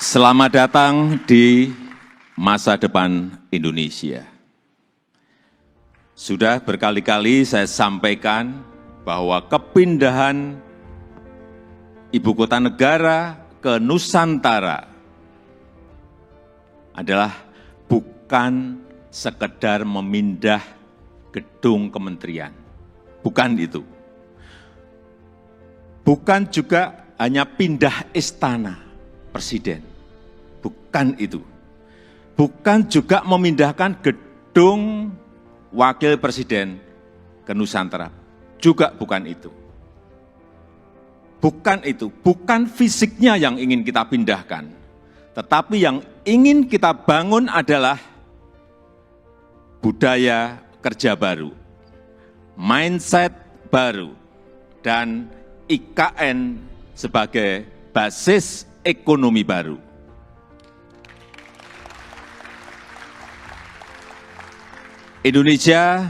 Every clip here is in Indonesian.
Selamat datang di masa depan Indonesia. Sudah berkali-kali saya sampaikan bahwa kepindahan ibu kota negara ke Nusantara adalah bukan sekedar memindah gedung kementerian. Bukan itu. Bukan juga hanya pindah istana presiden. Bukan itu. Bukan juga memindahkan gedung wakil presiden ke Nusantara. Juga bukan itu. Bukan itu. Bukan fisiknya yang ingin kita pindahkan. Tetapi yang ingin kita bangun adalah budaya kerja baru, mindset baru, dan IKN sebagai basis ekonomi baru. Indonesia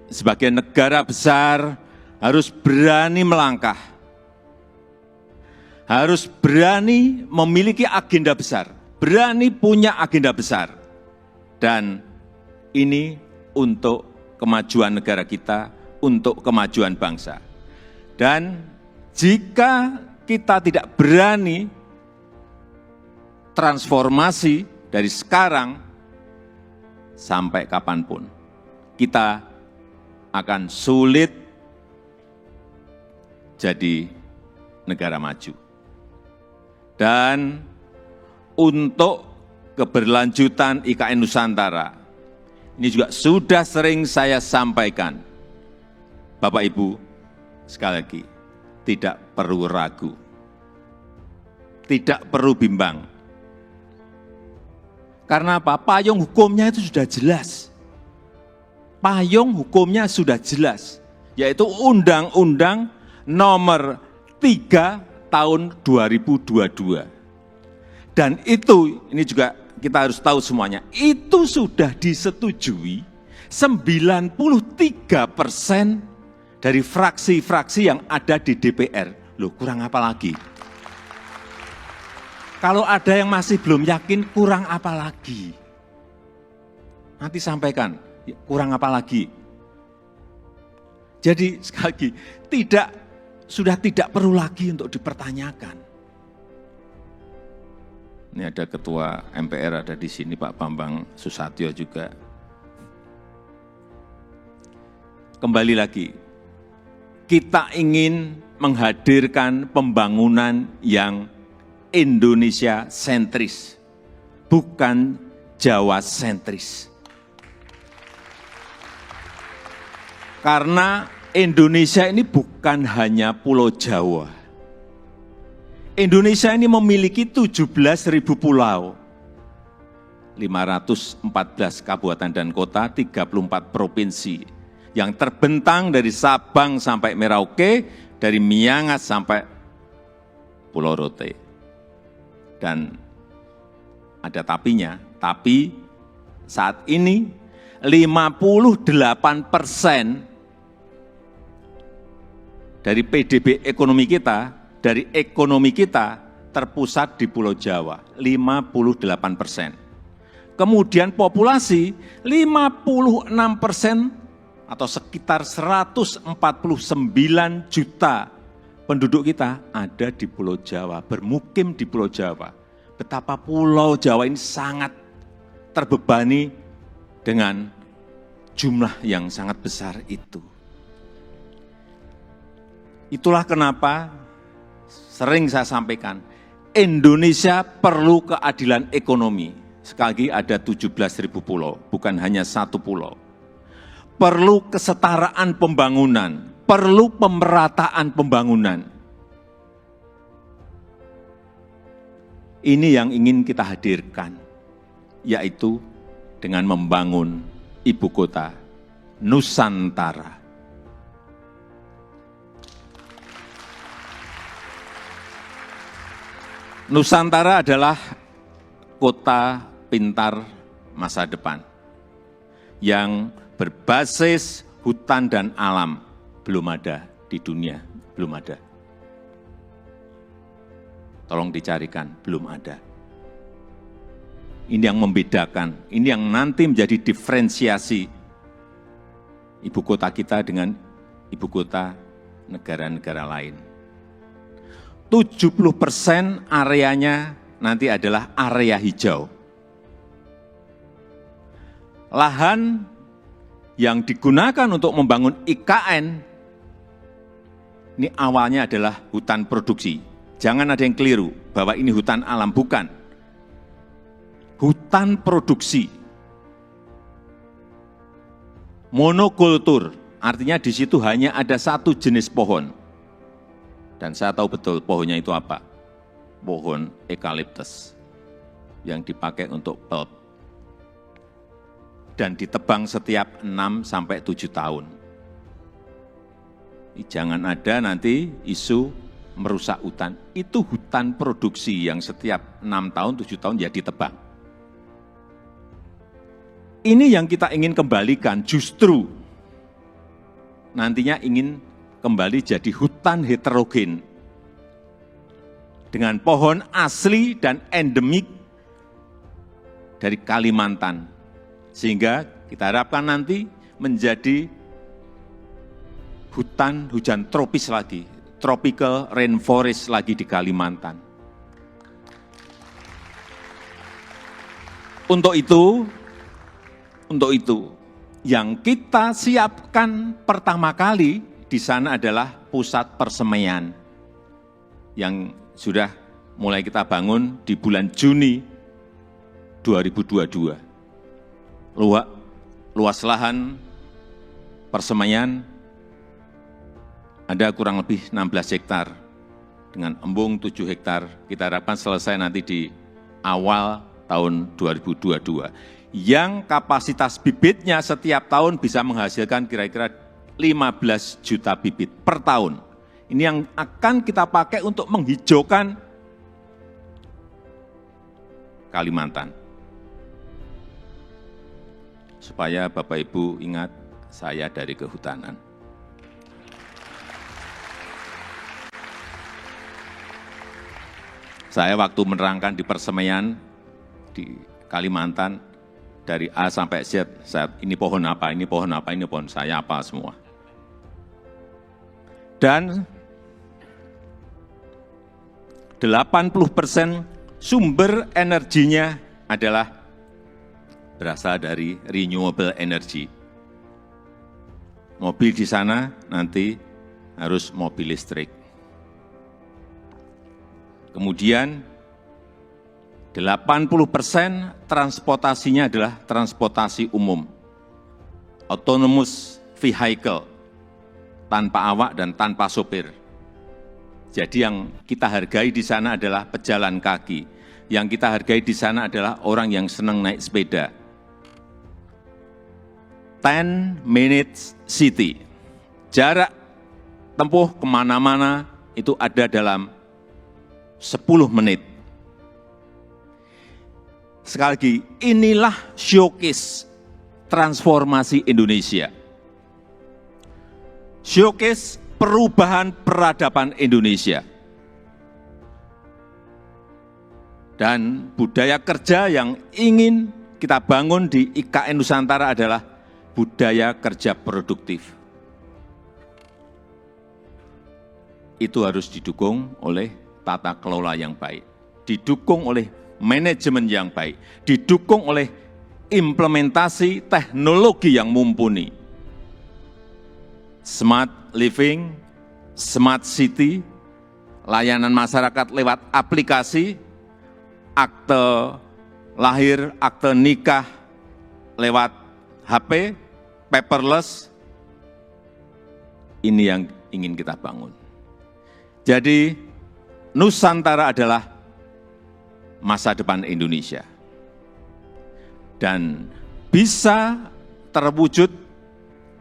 sebagai negara besar harus berani melangkah, harus berani memiliki agenda besar, berani punya agenda besar. Dan ini untuk kemajuan negara kita, untuk kemajuan bangsa. Dan jika kita tidak berani transformasi dari sekarang sampai kapanpun, kita akan sulit jadi negara maju. Dan untuk keberlanjutan IKN Nusantara, ini juga sudah sering saya sampaikan, Bapak Ibu, sekali lagi, tidak perlu ragu, tidak perlu bimbang. Karena apa? Payung hukumnya itu sudah jelas. Payung hukumnya sudah jelas, yaitu Undang-Undang Nomor 3 Tahun 2022. Dan itu, ini juga kita harus tahu semuanya, itu sudah disetujui 93% dari fraksi-fraksi yang ada di DPR. Loh, kurang apa lagi? Kalau ada yang masih belum yakin, kurang apa lagi? Nanti sampaikan, kurang apa lagi? Jadi sekali lagi, sudah tidak perlu lagi untuk dipertanyakan. Ini ada Ketua MPR ada di sini, Pak Bambang Susatyo juga. Kembali lagi, kita ingin menghadirkan pembangunan yang Indonesia sentris, bukan Jawa sentris. Karena Indonesia ini bukan hanya Pulau Jawa. Indonesia ini memiliki 17.000 pulau, 514 kabupaten dan kota, 34 provinsi, yang terbentang dari Sabang sampai Merauke, dari Miangas sampai Pulau Rote. Dan ada tapinya, tapi saat ini 58% dari PDB ekonomi kita, dari ekonomi kita terpusat di Pulau Jawa, 58%. Kemudian populasi 56% atau sekitar 149 juta penduduk kita ada di Pulau Jawa, bermukim di Pulau Jawa. Betapa Pulau Jawa ini sangat terbebani dengan jumlah yang sangat besar itu. Itulah kenapa sering saya sampaikan, Indonesia perlu keadilan ekonomi. Sekali lagi ada 17.000 pulau, bukan hanya satu pulau. Perlu kesetaraan pembangunan, perlu pemerataan pembangunan. Ini yang ingin kita hadirkan, yaitu dengan membangun ibu kota Nusantara. Nusantara adalah kota pintar masa depan yang berbasis hutan dan alam. Belum ada di dunia, belum ada. Tolong dicarikan, belum ada. Ini yang membedakan, ini yang nanti menjadi diferensiasi ibu kota kita dengan ibu kota negara-negara lain. 70% areanya nanti adalah area hijau. Lahan yang digunakan untuk membangun IKN, ini awalnya adalah hutan produksi. Jangan ada yang keliru bahwa ini hutan alam, bukan. Hutan produksi. Monokultur, artinya di situ hanya ada satu jenis pohon. Dan saya tahu betul pohonnya itu apa. Pohon eukaliptus yang dipakai untuk pulp. Dan ditebang setiap 6-7 tahun. Jangan ada nanti isu merusak hutan. Itu hutan produksi yang setiap 6 tahun, 7 tahun ya ditebang. Ini yang kita ingin kembalikan, justru nantinya ingin kembali jadi hutan heterogen dengan pohon asli dan endemik dari Kalimantan. Sehingga kita harapkan nanti menjadi hutan hujan tropis lagi, tropical rainforest lagi di Kalimantan. Untuk itu, yang kita siapkan pertama kali di sana adalah pusat persemaian yang sudah mulai kita bangun di bulan Juni 2022. Luas lahan persemaian ada kurang lebih 16 hektar dengan embung 7 hektar. Kita harapkan selesai nanti di awal tahun 2022. Yang kapasitas bibitnya setiap tahun bisa menghasilkan kira-kira 15 juta bibit per tahun. Ini yang akan kita pakai untuk menghijaukan Kalimantan. Supaya Bapak Ibu ingat, saya dari kehutanan. Saya waktu menerangkan di persemaian di Kalimantan, dari A sampai Z, ini pohon apa, ini pohon apa, ini pohon saya apa semua. Dan 80% sumber energinya adalah berasal dari renewable energy. Mobil di sana nanti harus mobil listrik. Kemudian 80% transportasinya adalah transportasi umum, autonomous vehicle, tanpa awak dan tanpa sopir. Jadi yang kita hargai di sana adalah pejalan kaki, yang kita hargai di sana adalah orang yang senang naik sepeda. 10 minutes city, jarak tempuh kemana-mana itu ada dalam 10 menit. Sekali lagi, inilah showcase transformasi Indonesia. Showcase perubahan peradaban Indonesia. Dan budaya kerja yang ingin kita bangun di IKN Nusantara adalah budaya kerja produktif. Itu harus didukung oleh tata kelola yang baik, didukung oleh manajemen yang baik, didukung oleh implementasi teknologi yang mumpuni. Smart living, smart city, layanan masyarakat lewat aplikasi, akte lahir, akte nikah lewat HP, paperless, ini yang ingin kita bangun. Jadi Nusantara adalah masa depan Indonesia. Dan bisa terwujud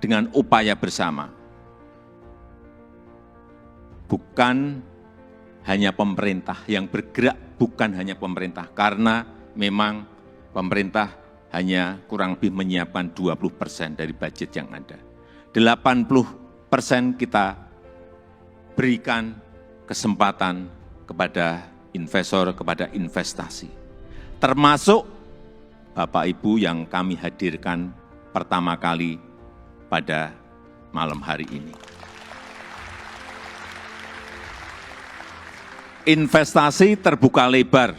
dengan upaya bersama. Bukan hanya pemerintah yang bergerak, bukan hanya pemerintah. Karena memang pemerintah hanya kurang lebih menyiapkan 20% dari budget yang ada. 80% kita berikan kesempatan kepada investor, kepada investasi. Termasuk Bapak Ibu yang kami hadirkan pertama kali pada malam hari ini. Investasi terbuka lebar.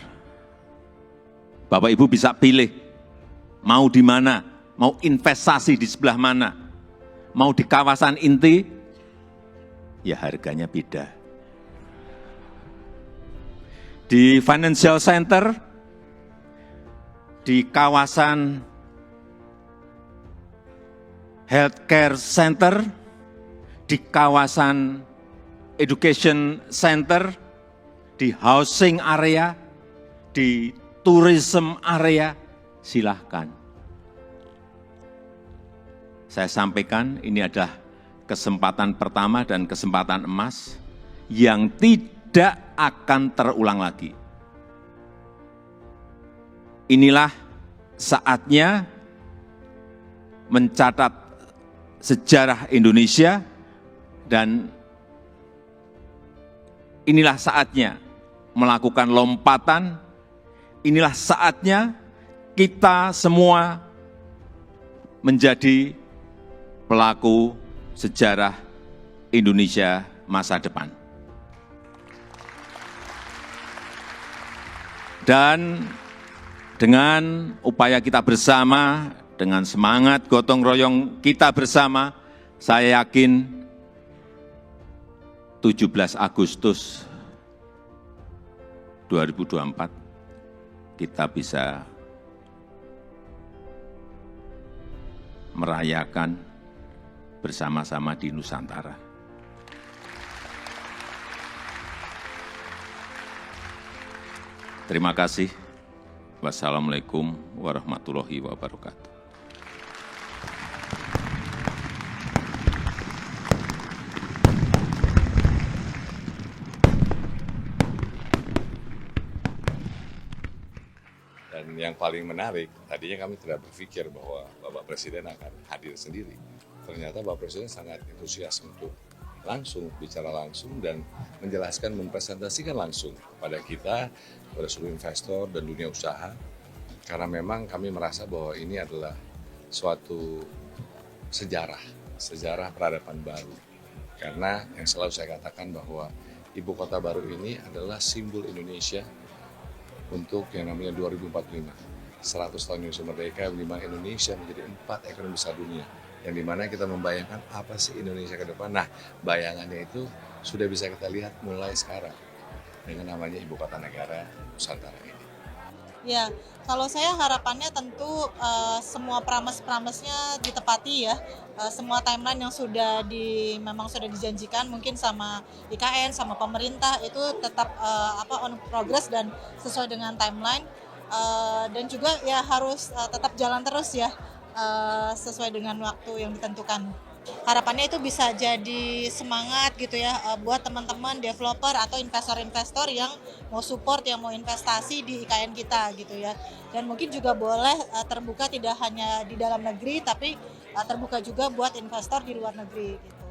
Bapak Ibu bisa pilih mau di mana, mau investasi di sebelah mana, mau di kawasan inti, ya harganya beda. Di financial center, di kawasan healthcare center, di kawasan education center, di housing area, di tourism area, silahkan. Saya sampaikan ini adalah kesempatan pertama dan kesempatan emas yang tidak akan terulang lagi. Inilah saatnya mencatat sejarah Indonesia dan inilah saatnya melakukan lompatan, inilah saatnya kita semua menjadi pelaku sejarah Indonesia masa depan. Dan dengan upaya kita bersama, dengan semangat gotong royong kita bersama, saya yakin 17 Agustus 2024 kita bisa merayakan bersama-sama di Nusantara. Terima kasih. Wassalamualaikum warahmatullahi wabarakatuh. Dan yang paling menarik, tadinya kami tidak berpikir bahwa Bapak Presiden akan hadir sendiri. Ternyata Bapak Presiden sangat antusias untuk langsung, bicara langsung dan menjelaskan, mempresentasikan langsung kepada kita, kepada seluruh investor dan dunia usaha. Karena memang kami merasa bahwa ini adalah suatu sejarah peradaban baru. Karena yang selalu saya katakan bahwa ibu kota baru ini adalah simbol Indonesia untuk yang namanya 2045, 100 tahun Indonesia merdeka, di mana Indonesia menjadi 4 ekonomi besar dunia, yang dimana kita membayangkan apa sih Indonesia ke depan. Nah, bayangannya itu sudah bisa kita lihat mulai sekarang dengan namanya Ibu Kota Negara Nusantara ini. Ya, kalau saya harapannya tentu semua promise-promise-nya ditepati ya. Semua timeline yang memang sudah dijanjikan mungkin sama IKN, sama pemerintah itu tetap on progress dan sesuai dengan timeline. Dan juga ya harus tetap jalan terus ya, sesuai dengan waktu yang ditentukan. Harapannya itu bisa jadi semangat gitu ya buat teman-teman developer atau investor-investor yang mau support, yang mau investasi di IKN kita gitu ya. Dan mungkin juga boleh terbuka tidak hanya di dalam negeri tapi terbuka juga buat investor di luar negeri gitu.